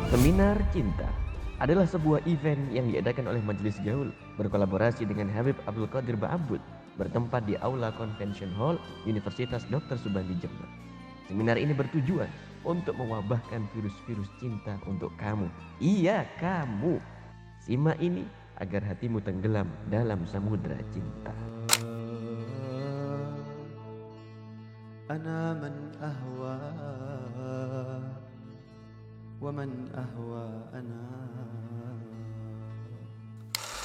Seminar Cinta adalah sebuah event yang diadakan oleh Majelis Gaul berkolaborasi dengan Habib Abdul Qadir Ba'abud bertempat di Aula Convention Hall Universitas Dr. Subandi Jember. Seminar ini bertujuan untuk mewabahkan virus-virus cinta untuk kamu. Iya, kamu. Simak ini agar hatimu tenggelam dalam samudra cinta. Ana man ahwa wa man ahwa ana.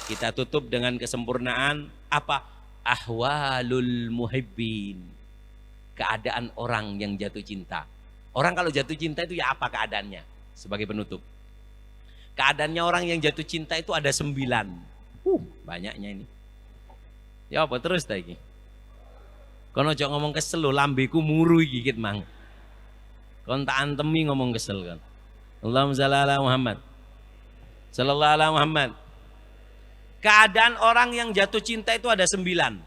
Kita tutup dengan kesempurnaan apa? Ahwalul muhibbin. Keadaan orang yang jatuh cinta. Orang kalau jatuh cinta itu ya apa keadaannya? Sebagai penutup. Keadaannya orang yang jatuh cinta itu ada 9. Banyaknya ini. Ya apa terus lagi? Kono ojo ngomong kesel lho, lambeku muru iki gigit mang. Kon tak antemi ngomong kesel kan. Allahumma shalli ala Muhammad. Sallallahu alaihi Muhammad. Keadaan orang yang jatuh cinta itu ada 9. 1.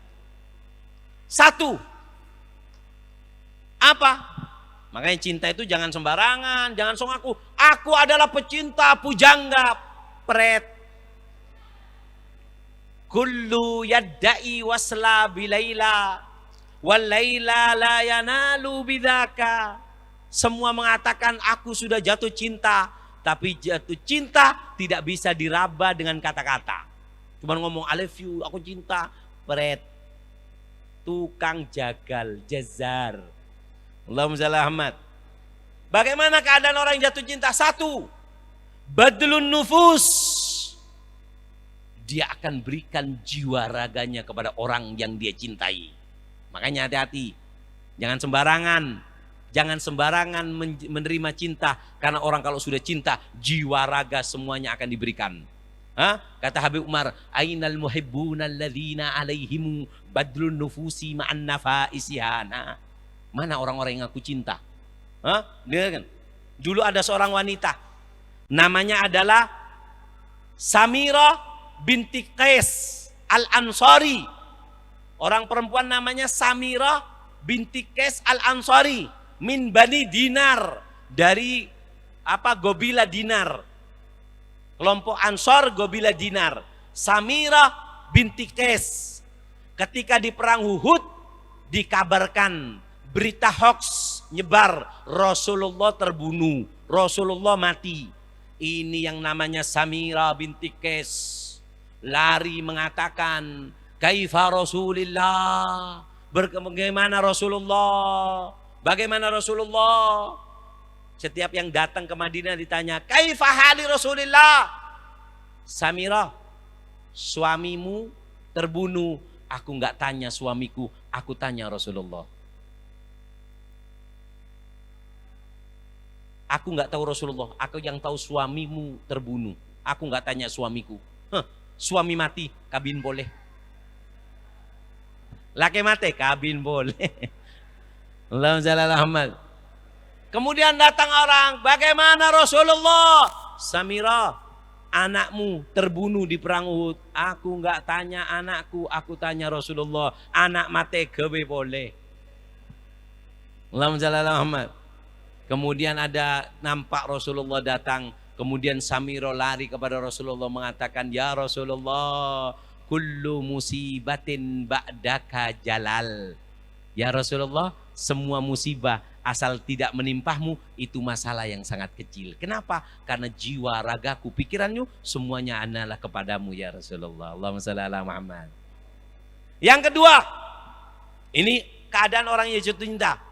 Apa? Makanya cinta itu jangan sembarangan, jangan song aku adalah pecinta pujangga, pret. Kullu yadda'i wasla bilaila wal laila la yanalu bidzaka. Semua mengatakan aku sudah jatuh cinta, tapi jatuh cinta tidak bisa diraba dengan kata-kata. Cuman ngomong I love you, aku cinta, pret. Tukang jagal, jazar. Allahumma shalli Ahmad. Bagaimana keadaan orang yang jatuh cinta? 1. Badlun nufus. Dia akan berikan jiwa raganya kepada orang yang dia cintai. Makanya hati-hati. Jangan sembarangan. Jangan sembarangan menerima cinta. Karena orang kalau sudah cinta, jiwa raga semuanya akan diberikan. Kata Habib Umar, ainal muhibbuna alladzina alaihimu badlun nufusi ma'an nafaisihana. Mana orang-orang yang aku cinta? Dengar kan? Dulu ada seorang wanita, namanya adalah Samira binti Qais Al-Ansari. Orang perempuan namanya Samira binti Qais Al-Ansari min Bani Dinar, dari Gobila Dinar. Kelompok Ansor Gobila Dinar. Samira binti Qais. Ketika di perang Uhud dikabarkan berita hoax nyebar, Rasulullah terbunuh, Rasulullah mati. Ini yang namanya Samira binti Qais lari mengatakan, kaifa Rasulullah? Bagaimana Rasulullah? Bagaimana Rasulullah? Setiap yang datang ke Madinah ditanya, kaifa hali Rasulullah? Samira, suamimu terbunuh. Aku enggak tanya suamiku, aku tanya Rasulullah. Aku enggak tahu Rasulullah, aku yang tahu suamimu terbunuh. Aku enggak tanya suamiku. Suami mati, kabin boleh. Laki mati, kabin boleh. Allahumma shalli ala Muhammad. Kemudian datang orang, bagaimana Rasulullah? Samira, anakmu terbunuh di perang Uhud. Aku enggak tanya anakku, aku tanya Rasulullah. Anak mati gawe boleh. Allahumma shalli ala Muhammad. Kemudian ada nampak Rasulullah datang. Kemudian Samira lari kepada Rasulullah mengatakan, ya Rasulullah, kullu musibatin ba'daka jalal. Ya Rasulullah, semua musibah asal tidak menimpahmu itu masalah yang sangat kecil. Kenapa? Karena jiwa ragaku, pikiranmu semuanya adalah kepadamu ya Rasulullah. Allahumma shalli ala Muhammad. Yang kedua, ini keadaan orang yang jatuh cinta.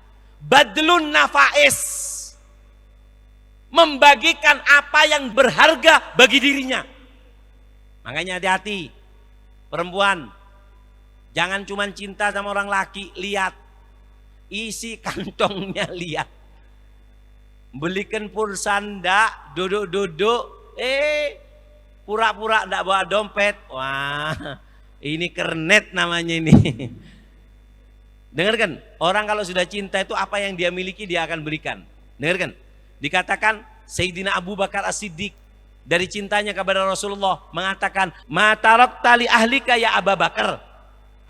Badlun nafais. Membagikan apa yang berharga bagi dirinya. Makanya hati-hati. Perempuan, jangan cuma cinta sama orang laki, lihat. Isi kantongnya, lihat. Belikan pulsa ndak, duduk-duduk, pura-pura ndak bawa dompet. Wah, ini kernet namanya ini. Dengarkan, orang kalau sudah cinta itu apa yang dia miliki dia akan berikan. Dengarkan, dikatakan Sayyidina Abu Bakar As-Siddiq dari cintanya kepada Rasulullah mengatakan, ma tarakta li ahlika ya Abu Bakar.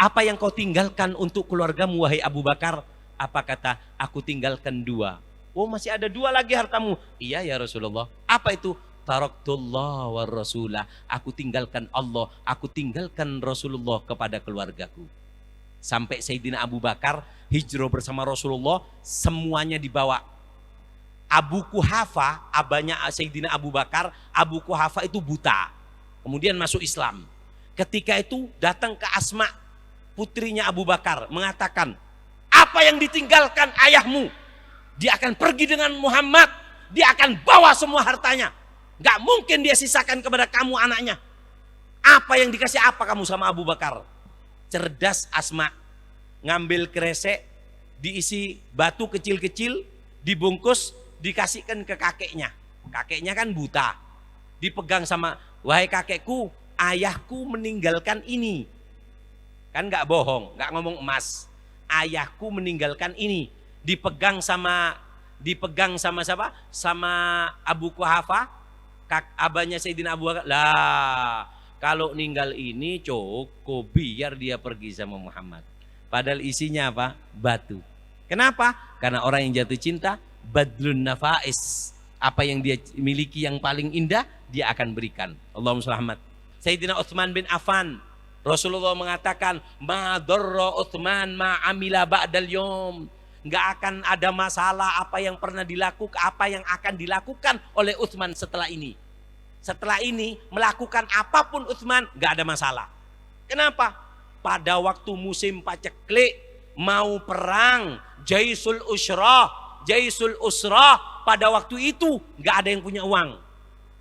Apa yang kau tinggalkan untuk keluargamu wahai Abu Bakar? Apa kata? Aku tinggalkan 2. Oh masih ada 2 lagi hartamu. Iya ya Rasulullah. Apa itu? Taraktullah wa rasulah. Aku tinggalkan Allah, aku tinggalkan Rasulullah kepada keluargaku. Sampai Sayyidina Abu Bakar hijrah bersama Rasulullah, semuanya dibawa. Abu Kuhafa, abahnya Sayyidina Abu Bakar, Abu Kuhafa itu buta. Kemudian masuk Islam. Ketika itu datang ke Asma, putrinya Abu Bakar, mengatakan, apa yang ditinggalkan ayahmu? Dia akan pergi dengan Muhammad, dia akan bawa semua hartanya. Gak mungkin dia sisakan kepada kamu anaknya. Apa yang dikasih apa kamu sama Abu Bakar? Cerdas Asma, ngambil kresek, diisi batu kecil-kecil, dibungkus, dikasihkan ke kakeknya. Kakeknya kan buta. Dipegang sama, wahai kakekku, ayahku meninggalkan ini. Kan gak bohong, gak ngomong emas. Ayahku meninggalkan ini. Dipegang sama siapa? Sama Abu Kuhafa, abahnya Sayyidina Abu Bakar. Lah, kalau ninggal ini cukup biar dia pergi sama Muhammad. Padahal isinya apa? Batu. Kenapa? Karena orang yang jatuh cinta, badlun nafais. Apa yang dia miliki yang paling indah, dia akan berikan. Allahumma shalli Muhammad. Sayyidina Utsman bin Affan, Rasulullah mengatakan, ma darra Utsman ma amila ba'dal yom. Enggak akan ada masalah apa yang pernah dilakukan, apa yang akan dilakukan oleh Utsman setelah ini. Setelah ini melakukan apapun Utsman enggak ada masalah. Kenapa? Pada waktu musim paceklik, mau perang, Jaisul Usrah, pada waktu itu enggak ada yang punya uang.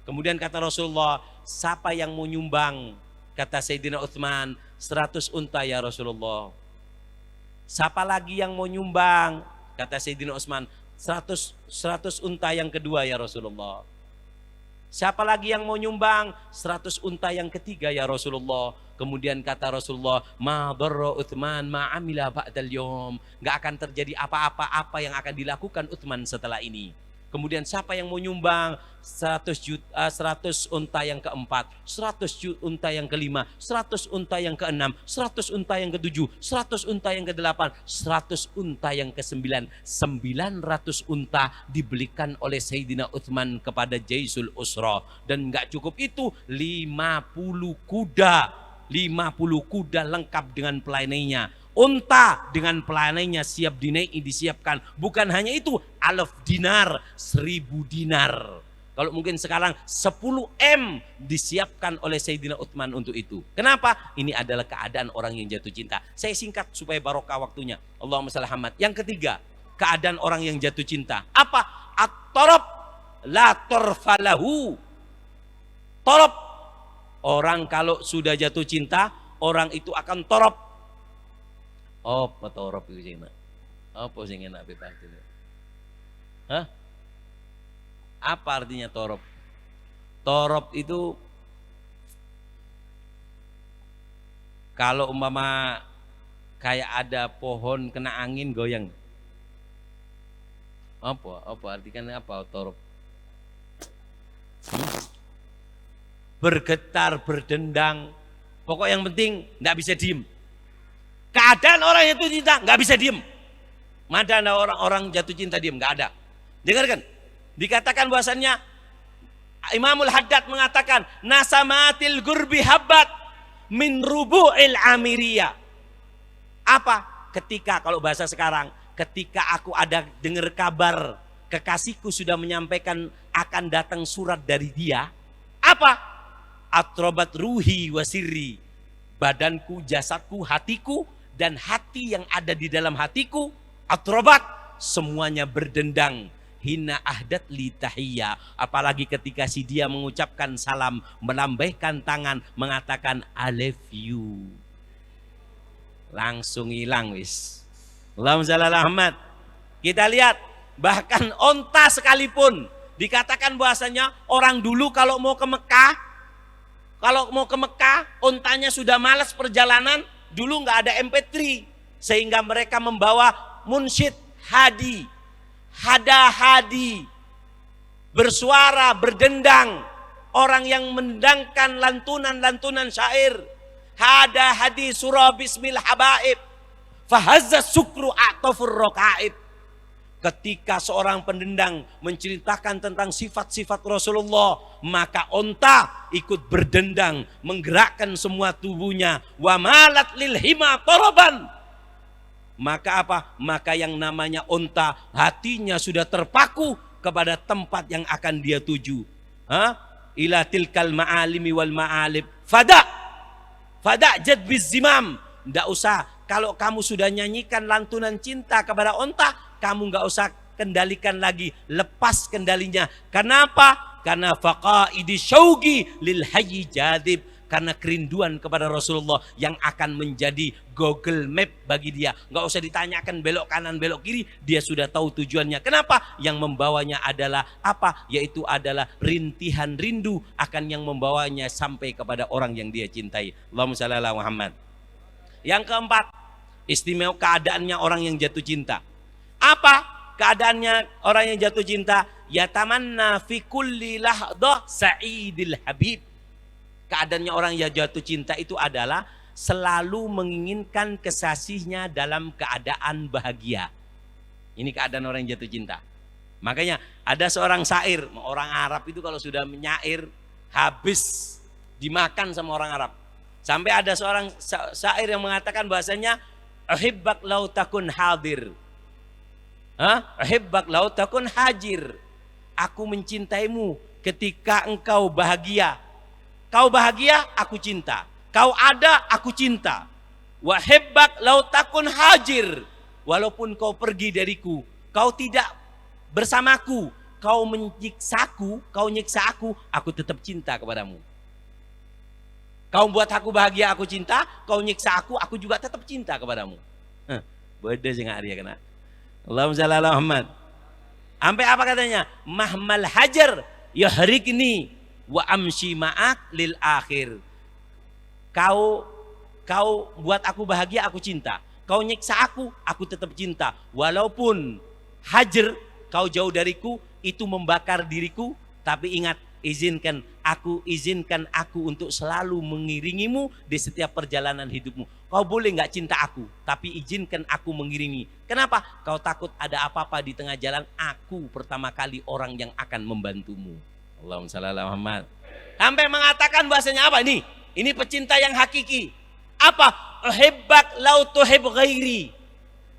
Kemudian kata Rasulullah, siapa yang mau nyumbang? Kata Sayyidina Utsman, 100 unta ya Rasulullah. Siapa lagi yang mau nyumbang? Kata Sayyidina Utsman, 100 unta yang kedua ya Rasulullah. Siapa lagi yang mau nyumbang? 100 unta yang ketiga ya Rasulullah. Kemudian kata Rasulullah, ma darra Utsman ma amila ba'dal yawm. Enggak akan terjadi apa-apa yang akan dilakukan Utsman setelah ini. Kemudian siapa yang mau nyumbang? 100 unta yang keempat, 100 unta yang kelima, 100 unta yang keenam, 100 unta yang ketujuh, 100 unta yang kedelapan, 100 unta yang kesembilan, 900 unta dibelikan oleh Sayyidina Utsman kepada Jaisul Usra. Dan enggak cukup itu, 50 kuda lengkap dengan pelayanannya. Unta dengan pelayanannya siap disiapkan. Bukan hanya itu, 1000 dinar, 1000 dinar. Kalau mungkin sekarang 10 M disiapkan oleh Sayyidina Utsman untuk itu. Kenapa? Ini adalah keadaan orang yang jatuh cinta. Saya singkat supaya barokah waktunya. Allahumma shalli Muhammad. Yang ketiga, keadaan orang yang jatuh cinta. Apa? At-tarab la torfalahu. Torab. Orang kalau sudah jatuh cinta, orang itu akan torab. Apa torab itu sih? Apa sih enak bebas itu? Hah? Apa artinya torab? Torab itu kalau umpama kayak ada pohon kena angin goyang. Apa artinya apa torab? Bergetar, berdendang. Pokok yang penting nggak bisa diem. Keadaan orang yang jatuh cinta nggak bisa diem. Mana ada orang jatuh cinta diem? Nggak ada. Dengarkan. Dikatakan bahwasannya Imamul Haddad mengatakan nasamatil gurbi habbat min rubu'il amiriyah. Apa? Ketika kalau bahasa sekarang, ketika aku ada dengar kabar kekasihku sudah menyampaikan akan datang surat dari dia. Apa? Atrobat ruhi wasiri. Badanku, jasadku, hatiku dan hati yang ada di dalam hatiku atrobat semuanya berdendang. Hina ahdat li tahiyya. Apalagi ketika si dia mengucapkan salam, melambaikan tangan, mengatakan I love you. Langsung hilang wis. Allahumma shalli ala Muhammad. Kita lihat bahkan onta sekalipun dikatakan bahasanya orang dulu kalau mau ke Mekah, ontanya sudah malas perjalanan, dulu nggak ada MP3 sehingga mereka membawa munsyid hadi. Hadi bersuara, berdendang, orang yang mendangkan lantunan syair. Hadi surah bismil habaib fahazza sukru a'tafur raqaib. Ketika seorang pendendang menceritakan tentang sifat-sifat Rasulullah, maka onta ikut berdendang, menggerakkan semua tubuhnya. Wa malat lil hima taraban. Maka apa? Maka yang namanya onta, hatinya sudah terpaku kepada tempat yang akan dia tuju. Ila tilkal ma'alimi wal ma'alib. Fada jadbiz zimam. Tidak usah, kalau kamu sudah nyanyikan lantunan cinta kepada onta, kamu nggak usah kendalikan lagi, lepas kendalinya. Kenapa? Karena faqaidi syauqi lil hayy jadib. Karena kerinduan kepada Rasulullah yang akan menjadi Google Map bagi dia. Nggak usah ditanyakan belok kanan, belok kiri, dia sudah tahu tujuannya. Kenapa? Yang membawanya adalah apa? Yaitu adalah rintihan rindu akan yang membawanya sampai kepada orang yang dia cintai. Allahumma shalli ala Muhammad. Yang keempat, istimewa keadaannya orang yang jatuh cinta. Apa keadaannya orang yang jatuh cinta? Yatamanna fi kulli lahdah sa'idil habib. Keadaannya orang yang jatuh cinta itu adalah selalu menginginkan kekasihnya dalam keadaan bahagia. Ini keadaan orang yang jatuh cinta. Makanya ada seorang syair, orang Arab itu kalau sudah menyair habis dimakan sama orang Arab. Sampai ada seorang syair yang mengatakan bahasanya uhibbak law takun hadir. Uhibbak law takun hajir. Aku mencintaimu ketika engkau bahagia. Kau bahagia, aku cinta. Kau ada, aku cinta. Wa hibbak law takun hajir. Walaupun kau pergi dariku, kau tidak bersamaku, kau menyiksaku, kau nyiksa aku tetap cinta kepadamu. Kau buat aku bahagia, aku cinta. Kau nyiksa aku juga tetap cinta kepadamu. Bodoh sih nggak dia kena. Allahumma shalli ala Muhammad. Sampai apa katanya? Mahmal hajar yahrikni wa amshi ma'ak lil akhir. Kau buat aku bahagia, aku cinta. Kau nyiksa aku tetap cinta. Walaupun hajar, kau jauh dariku, itu membakar diriku. Tapi ingat, izinkan aku untuk selalu mengiringimu di setiap perjalanan hidupmu. Kau boleh nggak cinta aku, tapi izinkan aku mengiringi. Kenapa? Kau takut ada apa-apa di tengah jalan, aku pertama kali orang yang akan membantumu. Allahumma shalli ala Muhammad. Sampai mengatakan bahasanya apa ini? Ini pecinta yang hakiki. Apa? Uhibbak lau tuhib ghairi.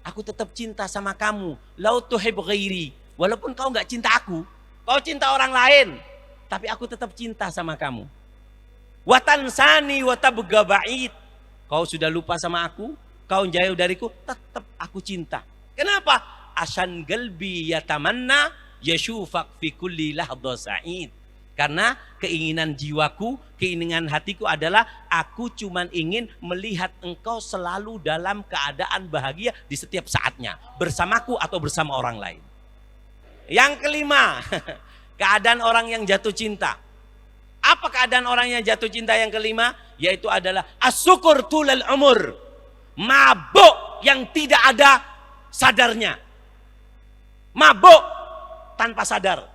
Aku tetap cinta sama kamu. Lau tuhib ghairi. Walaupun kau nggak cinta aku, kau cinta orang lain, tapi aku tetap cinta sama kamu. Watansani watabga ba'id. Kau sudah lupa sama aku, kau jauh dariku, tetap aku cinta. Kenapa? Asan galbi yatamanna yashufak fi kulli lahdha sa'id. Karena keinginan jiwaku, keinginan hatiku adalah aku cuman ingin melihat engkau selalu dalam keadaan bahagia di setiap saatnya, bersamaku atau bersama orang lain. Yang kelima, keadaan orang yang jatuh cinta. Apa keadaan orang yang jatuh cinta yang kelima? Yaitu adalah as-sukur tulal umur. Mabuk yang tidak ada sadarnya. Mabuk tanpa sadar.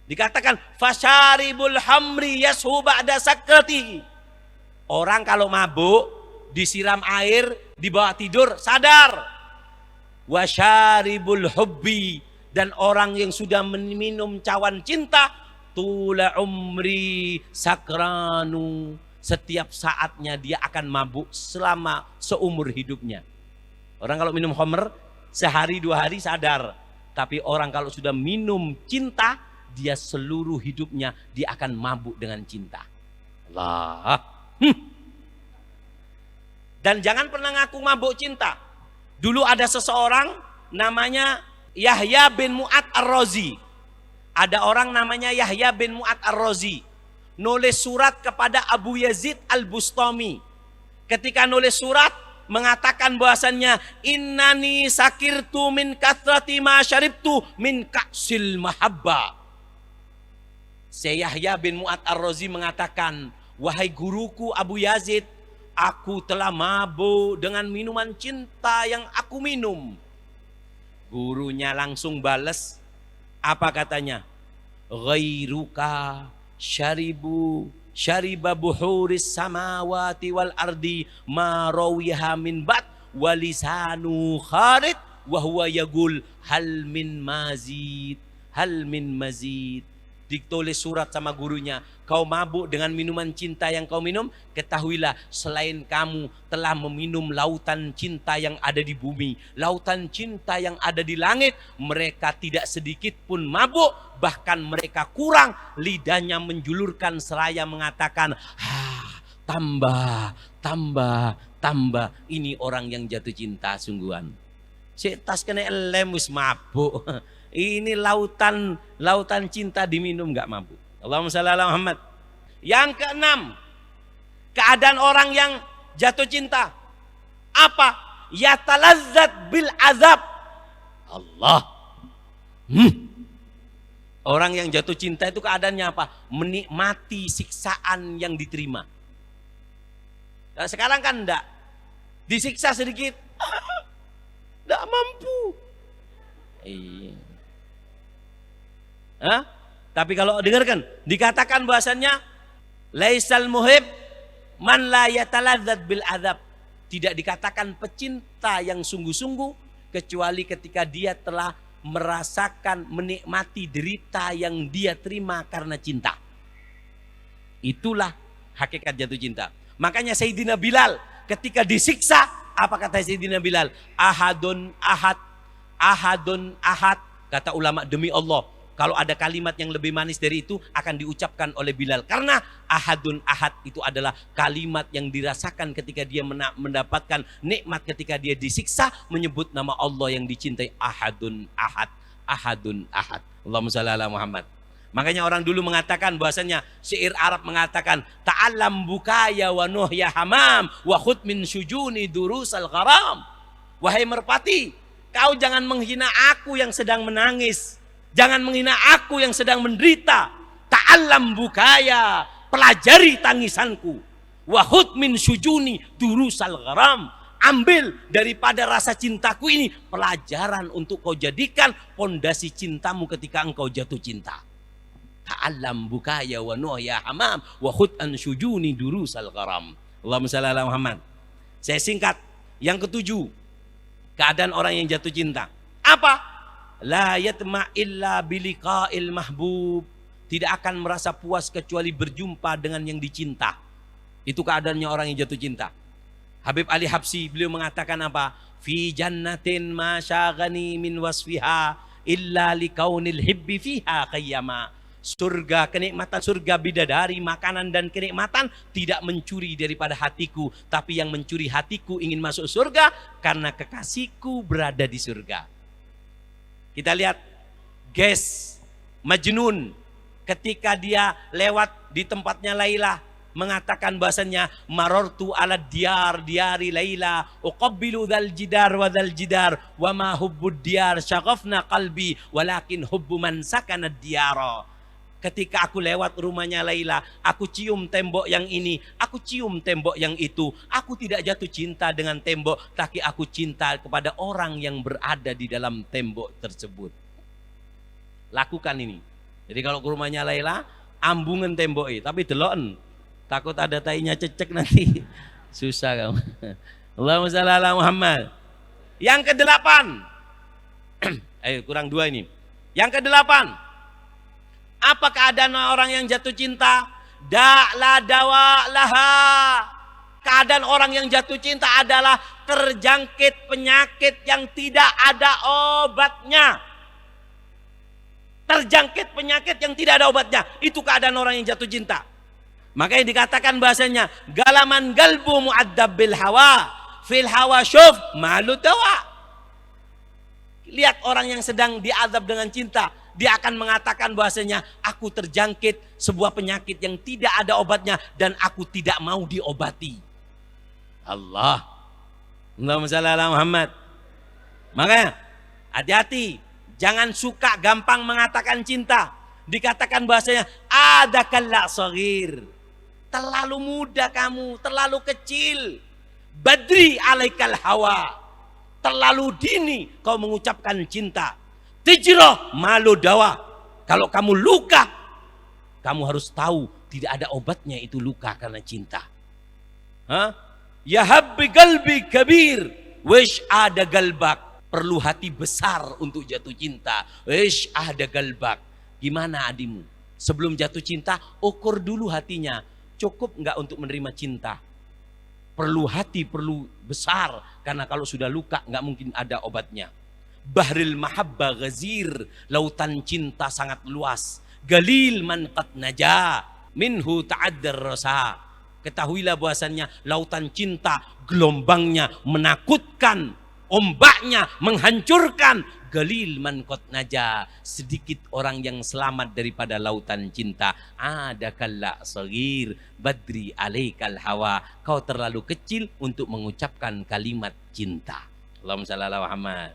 Dikatakan fasyaribul hamri yashu ba'da sakrati. Orang kalau mabuk disiram air, dibawa tidur, sadar. Wasyaribul hubbi, dan orang yang sudah minum cawan cinta, tula umri sakranu, setiap saatnya dia akan mabuk selama seumur hidupnya. Orang kalau minum khamr sehari dua hari sadar, tapi orang kalau sudah minum cinta, dia seluruh hidupnya dia akan mabuk dengan cinta. Allah. Dan jangan pernah ngaku mabuk cinta. Dulu ada seseorang namanya Yahya bin Mu'ad Ar-Razi. Ada orang namanya Yahya bin Mu'ad Ar-Razi. Nulis surat kepada Abu Yazid Al-Bustami. Ketika nulis surat mengatakan bahwasannya innani sakirtu min kathrati ma syaribtu min ka'sil mahabba. Yahya bin Mu'ad Ar-Razi mengatakan, wahai guruku Abu Yazid, aku telah mabuk dengan minuman cinta yang aku minum. Gurunya langsung balas, apa katanya? Ghairuka syariba buhuris samawati wal ardi ma rawiha min bat walisanu kharid wa huwa yaqul hal min mazid, hal min mazid. Ditulis surat sama gurunya, kau mabuk dengan minuman cinta yang kau minum, ketahuilah selain kamu telah meminum lautan cinta yang ada di bumi, lautan cinta yang ada di langit. Mereka tidak sedikit pun mabuk, bahkan mereka kurang, lidahnya menjulurkan seraya mengatakan, tambah, tambah, tambah. Ini orang yang jatuh cinta sungguhan. Setas kena elem wis mabuk. Ini lautan cinta diminum gak mabuk. Allahumma shalli ala Muhammad. Yang keenam, keadaan orang yang jatuh cinta. Apa? Yatalazzat bil azab. Allah. Orang yang jatuh cinta itu keadaannya apa? Menikmati siksaan yang diterima. Nah, sekarang kan enggak. Disiksa sedikit, enggak mampu. Iya. Tapi kalau dengarkan, dikatakan bahasanya laisal muhib man la yataladzat bil azab. Tidak dikatakan pecinta yang sungguh-sungguh kecuali ketika dia telah merasakan, menikmati derita yang dia terima karena cinta. Itulah hakikat jatuh cinta. Makanya Sayyidina Bilal ketika disiksa, apa kata Sayyidina Bilal? Ahadun ahad, ahadun ahad. Kata ulama, demi Allah, kalau ada kalimat yang lebih manis dari itu akan diucapkan oleh Bilal. Karena ahadun ahad itu adalah kalimat yang dirasakan ketika dia mendapatkan nikmat, ketika dia disiksa, menyebut nama Allah yang dicintai. Ahadun ahad, ahadun ahad. Allahumma shalli ala Muhammad. Makanya orang dulu mengatakan bahasanya, syair Arab mengatakan, ta'allam bukaya wa nuhya hamam wa khud min syujuni durusal gharam. Wahai merpati, kau jangan menghina aku yang sedang menangis. Jangan menghina aku yang sedang menderita. Ta'allam bukaya, pelajari tangisanku. Wahud min syujuni durusal gharam. Ambil daripada rasa cintaku ini pelajaran untuk kau jadikan pondasi cintamu ketika engkau jatuh cinta. Ta'allam bukaya wa nuhya hamam wahud an syujuni durusal gharam. Allahumma shalli ala Muhammad. Saya singkat. Yang ketujuh, keadaan orang yang jatuh cinta. Apa? La yatma illa biliqa'il mahbub. Tidak akan merasa puas kecuali berjumpa dengan yang dicinta. Itu keadaannya orang yang jatuh cinta. Habib Ali Habsyi beliau mengatakan apa? Fi jannatin ma syaghani min wasfiha illa likaunil hibbi fiha qayyama. Surga, kenikmatan surga bidadari, makanan dan kenikmatan tidak mencuri daripada hatiku, tapi yang mencuri hatiku ingin masuk surga karena kekasihku berada di surga. Kita lihat Ges Majnun ketika dia lewat di tempatnya Laila, mengatakan bahasanya marortu ala diari Laila uqabbilu dzal jidar wa dzal jidar wa ma hubbud diyar syaghafna qalbi walakin hubbu man sakana diyara. Ketika aku lewat rumahnya Laila, aku cium tembok yang ini, aku cium tembok yang itu. Aku tidak jatuh cinta dengan tembok, tapi aku cinta kepada orang yang berada di dalam tembok tersebut. Lakukan ini. Jadi kalau ke rumahnya Laila, ambungan tembok tapi deloken. Takut ada tainya cecek nanti. Susah kamu. Allahumma shalli ala Muhammad. Yang kedelapan. Ayo kurang dua ini. Yang kedelapan. Apa keadaan orang yang jatuh cinta? Da'la dawa laha. Keadaan orang yang jatuh cinta adalah terjangkit penyakit yang tidak ada obatnya. Terjangkit penyakit yang tidak ada obatnya. Itu keadaan orang yang jatuh cinta. Makanya dikatakan bahasanya, galaman galbu mu'addab bil hawa, fil hawa syuf malu dawa. Lihat orang yang sedang diazab dengan cinta, dia akan mengatakan bahasanya, aku terjangkit sebuah penyakit yang tidak ada obatnya dan aku tidak mau diobati. Allah. Allahumma shalli ala Muhammad. Makanya hati-hati, jangan suka gampang mengatakan cinta. Dikatakan bahasanya ada kalla saghir. Terlalu muda kamu, terlalu kecil. Badri alaikal hawa. Terlalu dini kau mengucapkan cinta. Tijroh malu dawa. Kalau kamu luka, kamu harus tahu tidak ada obatnya itu luka karena cinta. Ya habbi galbi kabir, wish ada galbak. perlu hati besar untuk jatuh cinta. Ahda galbak. Gimana adimu? Sebelum jatuh cinta, ukur dulu hatinya. Cukup nggak untuk menerima cinta? Perlu hati, perlu besar. Karena kalau sudah luka, nggak mungkin ada obatnya. Bahril mahabba ghazir. Lautan cinta sangat luas. Galil man qad naja. Minhu ta'addar rasa. Ketahuilah bahwasannya lautan cinta gelombangnya menakutkan, ombaknya menghancurkan. Galil man qad naja, sedikit orang yang selamat daripada lautan cinta. Ada kalla sagir badri alaikal hawa, kau terlalu kecil untuk mengucapkan kalimat cinta. Allahumma shalli ala Muhammad.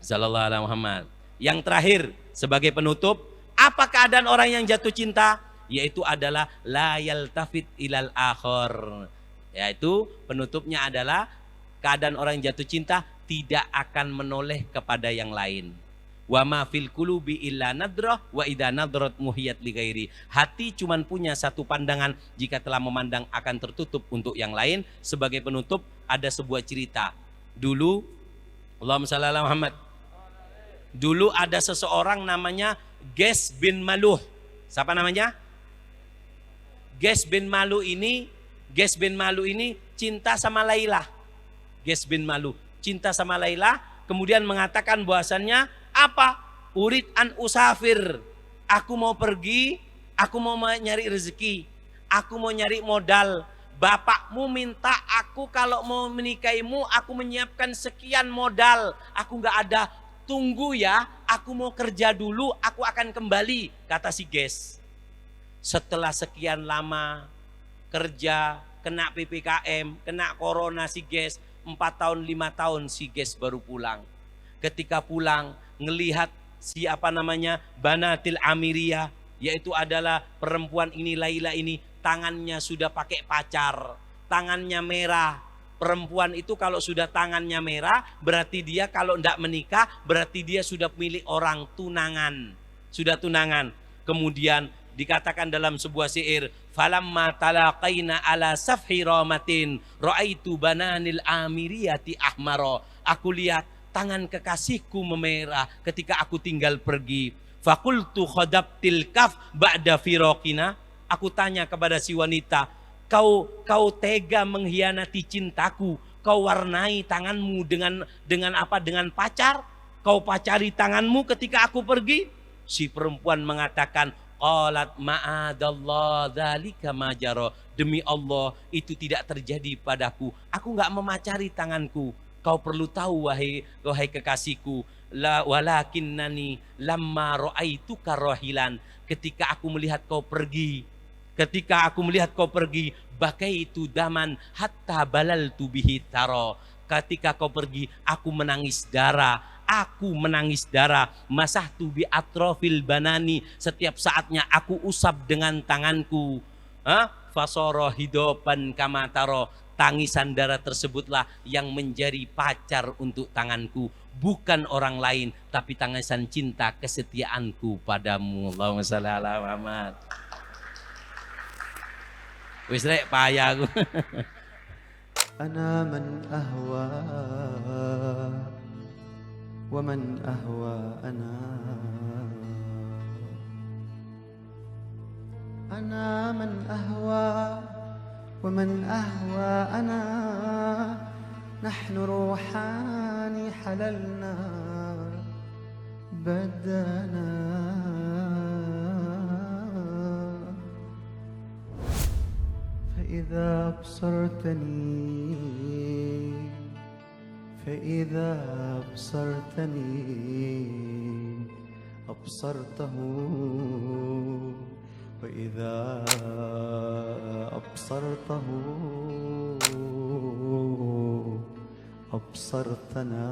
Sallallahu alaihi Muhammad. Yang terakhir sebagai penutup, apa keadaan orang yang jatuh cinta? Yaitu adalah la yaltafit ilal akhir. Yaitu penutupnya adalah keadaan orang yang jatuh cinta tidak akan menoleh kepada yang lain. Wa ma fil qulubi illa nadrah wa idza nadrat muhiyat li ghairi. Hati cuman punya satu pandangan, jika telah memandang akan tertutup untuk yang lain. Sebagai penutup ada sebuah cerita. Dulu Allahumma shalli ala Muhammad. Dulu ada seseorang namanya Ges bin Maluh. Siapa namanya? Ges bin Maluh ini cinta sama Laila. Ges bin Maluh cinta sama Laila, kemudian mengatakan bahwasannya apa? Urid an usafir. Aku mau pergi, aku mau nyari rezeki, aku mau nyari modal. Bapakmu minta aku kalau mau menikahimu, aku menyiapkan sekian modal. Aku nggak ada, tunggu ya, aku mau kerja dulu, aku akan kembali, kata si Ges. Setelah sekian lama kerja, kena PPKM, kena corona si Ges, 4 tahun 5 tahun si Ges baru pulang. Ketika pulang ngelihat siapa namanya Banatil Amiriyah, yaitu adalah perempuan ini, Laila ini, tangannya sudah pakai pacar, tangannya merah. Perempuan itu kalau sudah tangannya merah berarti dia kalau tidak menikah, berarti dia sudah milik orang, tunangan, sudah tunangan. Kemudian dikatakan dalam sebuah syair, falamma talaqaina ala safhi ramatin raaitu bananil amiriyati ahmara. Aku lihat tangan kekasihku memerah ketika aku tinggal pergi. Fakultu khadabtil kaf ba'da firaqina. Aku tanya kepada si wanita, kau tega mengkhianati cintaku, kau warnai tanganmu dengan apa? Dengan pacar. Kau pacari tanganmu ketika aku pergi. Si perempuan mengatakan, qalat ma'adallah dzalika majara. Demi Allah itu tidak terjadi padaku. Aku enggak memacari tanganku. Kau perlu tahu wahai kekasihku, la walakinnani lamma ra'aituka rahilan. Ketika aku melihat kau pergi, bakaitu daman hatta balaltu bihi taro. Ketika kau pergi, aku menangis darah. Masahtu bi atrofil banani. Setiap saatnya aku usap dengan tanganku. Fasoro hidopan kamataro. Tangisan darah tersebutlah yang menjadi pacar untuk tanganku. Bukan orang lain, tapi tangisan cinta kesetiaanku padamu. Allahumma shalli ala Muhammad. Wis rek payah aku. أنا من أهوى ومن أهوى أنا من أهوى ومن أهوى أنا. نحن روحان حللنا بدنا. فإذا أبصرتني أبصرته. وإذا أبصرته أبصرتنا.